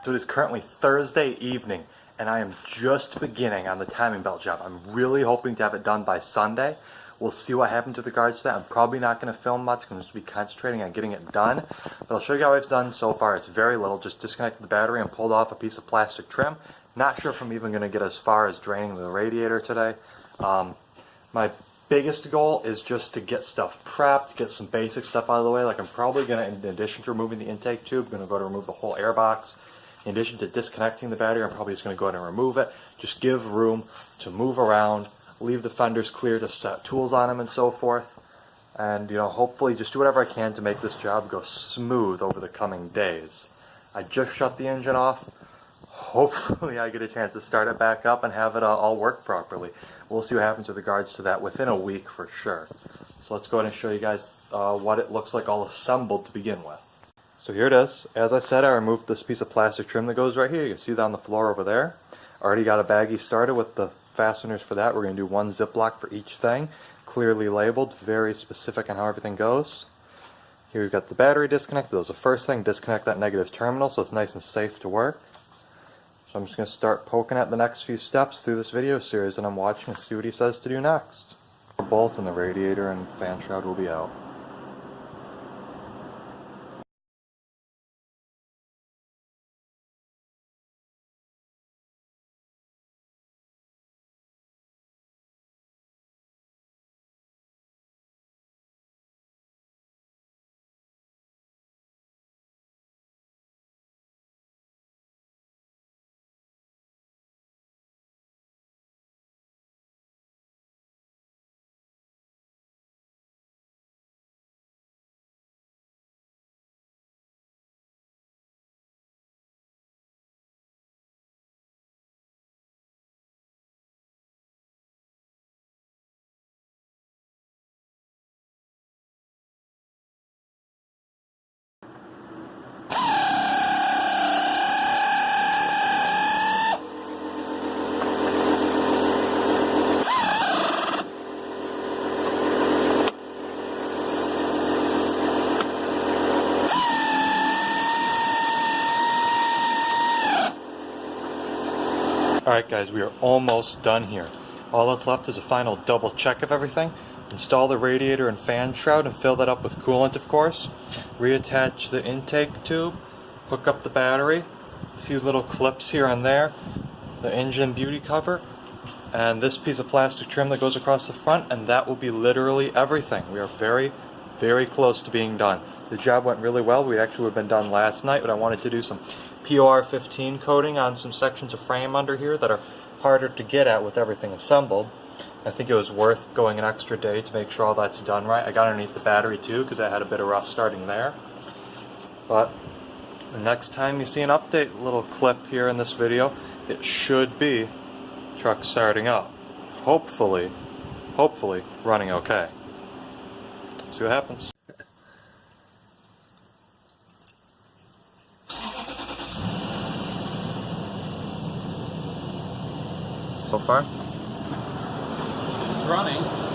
So it is currently Thursday evening, and I am just beginning on the timing belt job. I'm really hoping to have it done by Sunday. We'll see what happens with regards to that. I'm probably not going to film much because I'm just going to be concentrating on getting it done. But I'll show you how it's done so far. It's very little. Just disconnected the battery and pulled off a piece of plastic trim. Not sure if I'm even going to get as far as draining the radiator today. My biggest goal is just to get stuff prepped, get some basic stuff out of the way. Like I'm probably going to, in addition to removing the intake tube, I'm going to go to remove the whole air box. In addition to disconnecting the battery, I'm probably just going to go ahead and remove it. Just give room to move around, leave the fenders clear to set tools on them and so forth. And, you know, hopefully just do whatever I can to make this job go smooth over the coming days. I just shut the engine off. Hopefully I get a chance to start it back up and have it all work properly. We'll see what happens with regards to that within a week for sure. So let's go ahead and show you guys what it looks like all assembled to begin with. So here it is. As I said, I removed this piece of plastic trim that goes right here. You can see that on the floor over there. Already got a baggie started with the fasteners for that. We're going to do one Ziploc for each thing. Clearly labeled, very specific on how everything goes. Here we've got the battery disconnected. That was the first thing. Disconnect that negative terminal so it's nice and safe to work. So I'm just going to start poking at the next few steps through this video series and I'm watching and see what he says to do next. Bolt and the radiator and fan shroud will be out. Alright guys, we are almost done here. All that's left is a final double check of everything. Install the radiator and fan shroud and fill that up with coolant, of course. Reattach the intake tube, hook up the battery, a few little clips here and there, the engine beauty cover, and this piece of plastic trim that goes across the front, and that will be literally everything. We are very, very close to being done. The job went really well. We actually would have been done last night, but I wanted to do some POR 15 coating on some sections of frame under here that are harder to get at with everything assembled. I think it was worth going an extra day to make sure all that's done right. I got underneath the battery too because I had a bit of rust starting there. But the next time you see an update little clip here in this video, it should be truck starting up. Hopefully running okay. See what happens. So far? It's running.